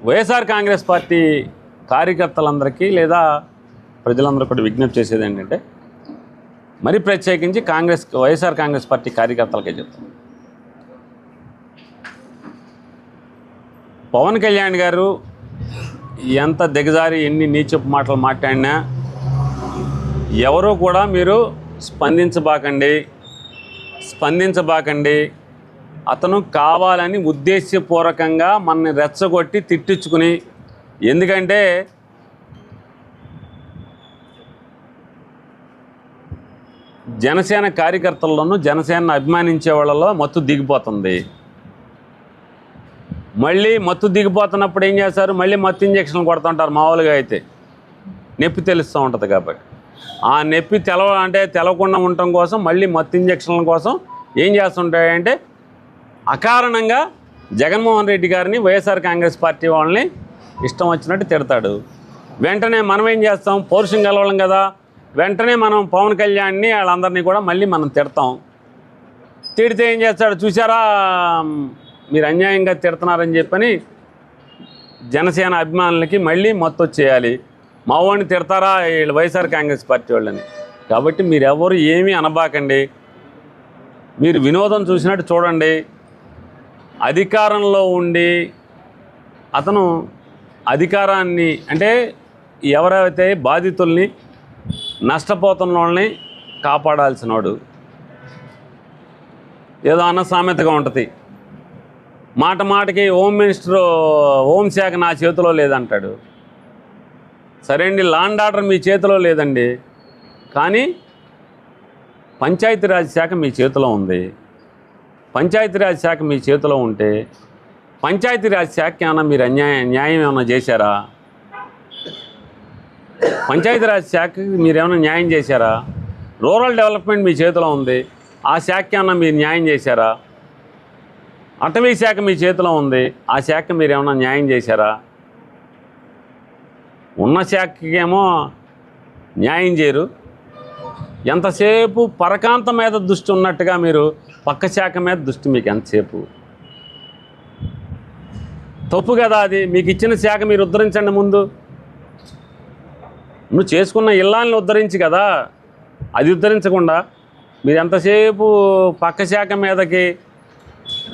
YSR Congress party కార్యకర్తలందరికీ లేదా ప్రజలందరూ కూడా విజ్ఞప్తి చేసేది ఏంటంటే, మరి ప్రత్యేకించి వైఎస్ఆర్ కాంగ్రెస్ పార్టీ కార్యకర్తలకే చెప్తాం. పవన్ కళ్యాణ్ గారు ఎంత దిగజారి ఎన్ని నీచపు మాటలు మాట్లాడినా ఎవరూ కూడా మీరు స్పందించబాకండి. అతను కావాలని ఉద్దేశపూర్వకంగా మనని రెచ్చగొట్టి తిట్టించుకుని, ఎందుకంటే జనసేన కార్యకర్తల్లోనూ జనసేనను అభిమానించే వాళ్ళలో మత్తు దిగిపోతుంది. మళ్ళీ మత్తు దిగిపోతున్నప్పుడు ఏం చేస్తారు, మళ్ళీ మత్తు ఇంజక్షన్లు కొడుతుంటారు. మామూలుగా అయితే నొప్పి తెలుస్తూ ఉంటుంది కాబట్టి ఆ నొప్పి తెలవకుండా ఉండటం కోసం మళ్ళీ మత్తు ఇంజక్షన్ల కోసం ఏం చేస్తుంటాయంటే అకారణంగా జగన్మోహన్ రెడ్డి గారిని వైఎస్ఆర్ కాంగ్రెస్ పార్టీ వాళ్ళని ఇష్టం వచ్చినట్టు తిడతాడు. వెంటనే మనం ఏం చేస్తాం, పౌరుషం గెలవడం కదా, వెంటనే మనం పవన్ కళ్యాణ్ని వాళ్ళందరినీ కూడా మళ్ళీ మనం తిడతాం. తిడితే ఏం చేస్తాడు, చూసారా మీరు అన్యాయంగా తిడుతున్నారని చెప్పని జనసేన అభిమానులకి మళ్ళీ మత్తు చేయాలి. మా వాడిని తిడతారా వీళ్ళు వైఎస్ఆర్ కాంగ్రెస్ పార్టీ వాళ్ళని. కాబట్టి మీరెవరు ఏమీ అనబాకండి, మీరు వినోదం చూసినట్టు చూడండి. అధికారంలో ఉండి అతను అధికారాన్ని అంటే ఎవరైతే బాధితుల్ని నష్టపోతున్న వాళ్ళని కాపాడాల్సినవాడు. ఏదో అన్న సామెతగా ఉంటుంది, మాట మాటకి హోంశాఖ నా చేతిలో లేదంటాడు. సరే అండి, లా అండ్ ఆర్డర్ మీ చేతిలో లేదండి, కానీ పంచాయతీరాజ్ శాఖ మీ చేతిలో ఉంది. పంచాయతీరాజ్ శాఖ మీ చేతిలో ఉంటే పంచాయతీరాజ్ శాఖ ఏమైనా మీరు న్యాయం ఏమైనా చేశారా? పంచాయతీరాజ్ శాఖకి మీరేమైనా న్యాయం చేశారా? రూరల్ డెవలప్మెంట్ మీ చేతిలో ఉంది, ఆ శాఖకి ఏమైనా మీరు న్యాయం చేశారా? అటవీ శాఖ మీ చేతిలో ఉంది, ఆ శాఖ మీరు ఏమైనా న్యాయం చేశారా? ఉన్న శాఖకేమో న్యాయం చేయరు. ఎంతసేపు పరకాంత మీద దృష్టి ఉన్నట్టుగా మీరు పక్క శాఖ మీద దృష్టి మీకు ఎంతసేపు? తప్పు కదా అది. మీకు ఇచ్చిన శాఖ మీరు ఉద్ధరించండి. ముందు నువ్వు చేసుకున్న ఇళ్ళని ఉద్ధరించి కదా, అది ఉద్ధరించకుండా మీరు ఎంతసేపు పక్క శాఖ మీదకి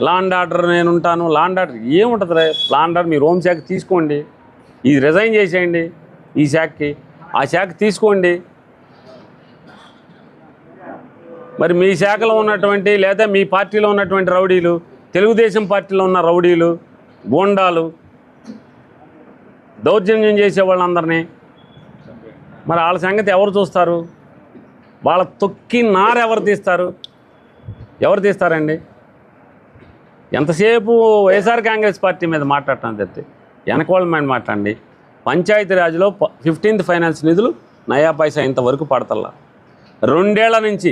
లా అండ్ ఆర్డర్ నేను ఉంటాను. లా అండ్ ఆర్డర్ ఏముంటుంది రే? లా అండ్ ఆర్డర్ మీరు హోంశాఖ తీసుకోండి, ఇది రిజైన్ చేసేయండి, ఈ శాఖకి ఆ శాఖ తీసుకోండి. మరి మీ శాఖలో ఉన్నటువంటి లేదా మీ పార్టీలో ఉన్నటువంటి రౌడీలు, తెలుగుదేశం పార్టీలో ఉన్న రౌడీలు, గూండాలు, దౌర్జన్యం చేసే వాళ్ళందరినీ మరి వాళ్ళ సంగతి ఎవరు చూస్తారు? వాళ్ళ తొక్కి నారు ఎవరు తీస్తారండి? ఎంతసేపు వైఎస్ఆర్ కాంగ్రెస్ పార్టీ మీద మాట్లాడటం చెప్తే వెనకవాళ్ళ మీద మాట్లాడండి. పంచాయతీరాజ్లో 15th ఫైనాన్స్ నిధులు నయా పైసా ఇంతవరకు పడతల్లా. 2 ఏళ్ల నుంచి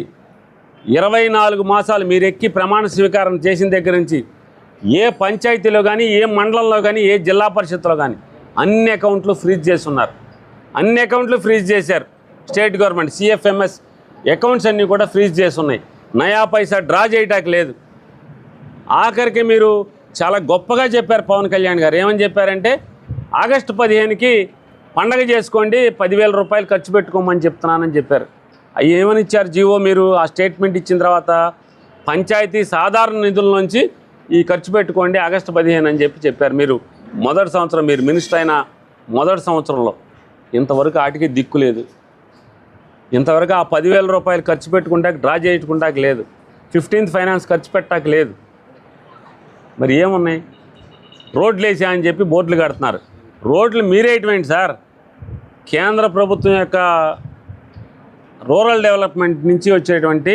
24 మాసాలు మీరు ఎక్కి ప్రమాణ స్వీకారం చేసిన దగ్గర నుంచి ఏ పంచాయతీలో కానీ, ఏ మండలంలో కానీ, ఏ జిల్లా పరిషత్లో కానీ అన్ని అకౌంట్లు ఫ్రీజ్ చేస్తున్నారు. అన్ని అకౌంట్లు ఫ్రీజ్ చేశారు. స్టేట్ గవర్నమెంట్ CFMS అకౌంట్స్ అన్నీ కూడా ఫ్రీజ్ చేస్తున్నాయి. నయా పైసా డ్రా చేయటానికి లేదు. ఆఖరికి మీరు చాలా గొప్పగా చెప్పారు పవన్ కళ్యాణ్ గారు. ఏమని చెప్పారంటే, ఆగస్టు 15కి పండగ చేసుకోండి, 10,000 రూపాయలు ఖర్చు పెట్టుకోమని చెప్తున్నానని చెప్పారు. అవి ఏమని ఇచ్చారు జీవో? మీరు ఆ స్టేట్మెంట్ ఇచ్చిన తర్వాత పంచాయతీ సాధారణ నిధుల నుంచి ఈ ఖర్చు పెట్టుకోండి ఆగస్టు 15 అని చెప్పారు. మీరు మొదటి సంవత్సరం మీరు మినిస్టర్ అయిన మొదటి సంవత్సరంలో ఇంతవరకు ఆటికి దిక్కు లేదు. ఇంతవరకు ఆ 10,000 రూపాయలు ఖర్చు పెట్టుకుంటాక డ్రా చేసుకుంటాక లేదు. 15th ఫైనాన్స్ ఖర్చు పెట్టాక లేదు. మరి ఏమున్నాయి? రోడ్లు వేసా అని చెప్పి బోర్డులు కడుతున్నారు. రోడ్లు మీరేటువంటి సార్, కేంద్ర ప్రభుత్వం యొక్క రూరల్ డెవలప్మెంట్ నుంచి వచ్చేటువంటి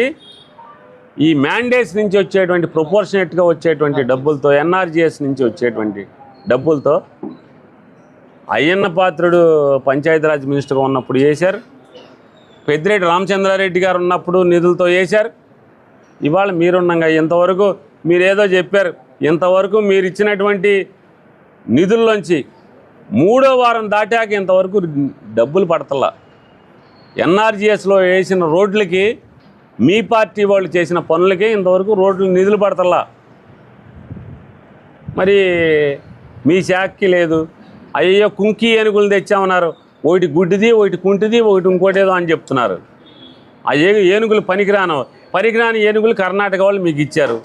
ఈ మ్యాండేట్స్ నుంచి వచ్చేటువంటి ప్రపోర్షనేట్గా వచ్చేటువంటి డబ్బులతో, NRGS నుంచి వచ్చేటువంటి డబ్బులతో అయ్యన్న పాత్రుడు పంచాయతీరాజ్ మినిస్టర్గా ఉన్నప్పుడు వేశారు. పెద్దిరెడ్డి రామచంద్రారెడ్డి గారు ఉన్నప్పుడు నిధులతో వేశారు. ఇవాళ మీరున్నాగా ఇంతవరకు మీరేదో చెప్పారు. ఇంతవరకు మీరు ఇచ్చినటువంటి నిధుల్లోంచి 3వ వారం దాటాక ఇంతవరకు డబ్బులు పడతల్లా. NRGSలో వేసిన రోడ్లకి, మీ పార్టీ వాళ్ళు చేసిన పనులకి ఇంతవరకు రోడ్లు నిధులు పడతల్లా. మరి మీ శాఖకి లేదు. అయ్యో కుంకి ఏనుగులు తెచ్చామన్నారు, ఒకటి గుడ్డిది ఒకటి కుంటిది ఒకటి ఇంకోటేదో అని చెప్తున్నారు. ఆ ఏనుగులు పనికిరాని ఏనుగులు కర్ణాటక వాళ్ళు మీకు ఇచ్చారు.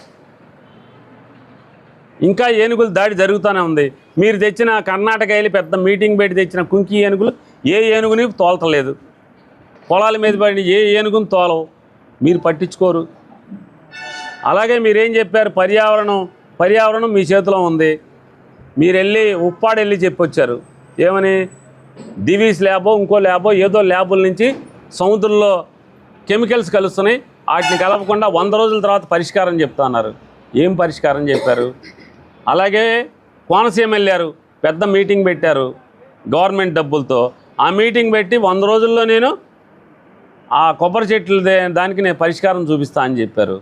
ఇంకా ఏనుగులు దాడి జరుగుతూనే ఉంది. మీరు తెచ్చిన కర్ణాటక వెళ్ళి పెద్ద మీటింగ్ పెట్టి తెచ్చిన కుంకి ఏనుగులు ఏ ఏనుగుని తోలతలేదు. పొలాల మీద పడిన ఏ ఏనుగుని తోలవు, మీరు పట్టించుకోరు. అలాగే మీరేం చెప్పారు, పర్యావరణం మీ చేతిలో ఉంది. మీరు వెళ్ళి ఉప్పాడు వెళ్ళి చెప్పొచ్చారు ఏమని, దివీస్ ల్యాబో ఇంకో ల్యాబో ఏదో ల్యాబుల నుంచి సముద్రంలో కెమికల్స్ కలుస్తున్నాయి, వాటిని కలపకుండా 100 రోజుల తర్వాత పరిష్కారం చెప్తున్నారు. ఏం పరిష్కారం చెప్పారు? అలాగే కోనసీమ వెళ్ళారు, పెద్ద మీటింగ్ పెట్టారు గవర్నమెంట్ డబ్బులతో. ఆ మీటింగ్ పెట్టి 100 రోజుల్లో నేను ఆ కొబ్బరి చెట్లు దానికి నేను పరిష్కారం చూపిస్తా అని చెప్పారు.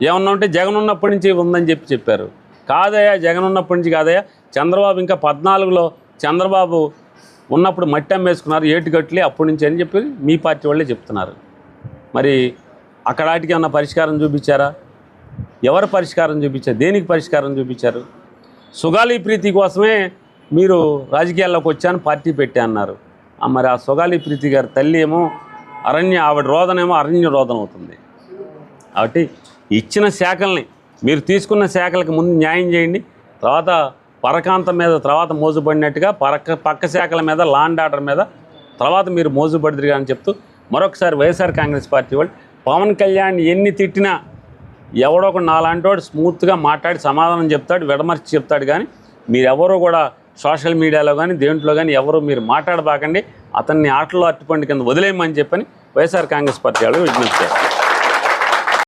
ఏమన్నా ఉంటే జగన్ ఉన్నప్పటి నుంచి ఉందని చెప్పారు. కాదయ్యా, జగన్ ఉన్నప్పటి నుంచి కాదయ్యా, చంద్రబాబు ఇంకా 14లో చంద్రబాబు ఉన్నప్పుడు మట్టి అమ్మేసుకున్నారు ఏటుగట్లే అప్పటి నుంచి అని చెప్పి మీ పార్టీ వాళ్ళే చెప్తున్నారు. మరి అక్కడ వాటికి ఏమన్నా పరిష్కారం చూపించారా? ఎవరు పరిష్కారం చూపించారు? దేనికి పరిష్కారం చూపించారు? సుగాలి ప్రీతి కోసమే మీరు రాజకీయాల్లోకి వచ్చాను, పార్టీ పెట్టా అన్నారు. మరి ఆ సుగాలి ప్రీతి గారి తల్లి ఏమో ఆవిడ రోదనేమో అరణ్య రోదన అవుతుంది. కాబట్టి ఇచ్చిన శాఖల్ని మీరు తీసుకున్న శాఖలకు ముందు న్యాయం చేయండి, తర్వాత పరకాంతం మీద తర్వాత మోజుపడినట్టుగా పక్క శాఖల మీద లా అండ్ ఆర్డర్ మీద తర్వాత మీరు మోజుపడిదిగా అని చెప్తూ మరొకసారి వైఎస్ఆర్ కాంగ్రెస్ పార్టీ వాళ్ళు పవన్ కళ్యాణ్ ఎన్ని తిట్టినా ఎవడో ఒక నాలాంటోడు స్మూత్గా మాట్లాడి సమాధానం చెప్తాడు, విడమర్చి చెప్తాడు. కానీ మీరెవరూ కూడా సోషల్ మీడియాలో కానీ దేంట్లో కానీ ఎవరు మీరు మాట్లాడబాకండి, అతన్ని ఆటలో అట్టుపండి కింద వదిలేయమని చెప్పని వైఎస్ఆర్ కాంగ్రెస్ పార్టీ వాళ్ళు విజ్ఞప్తి చేస్తారు.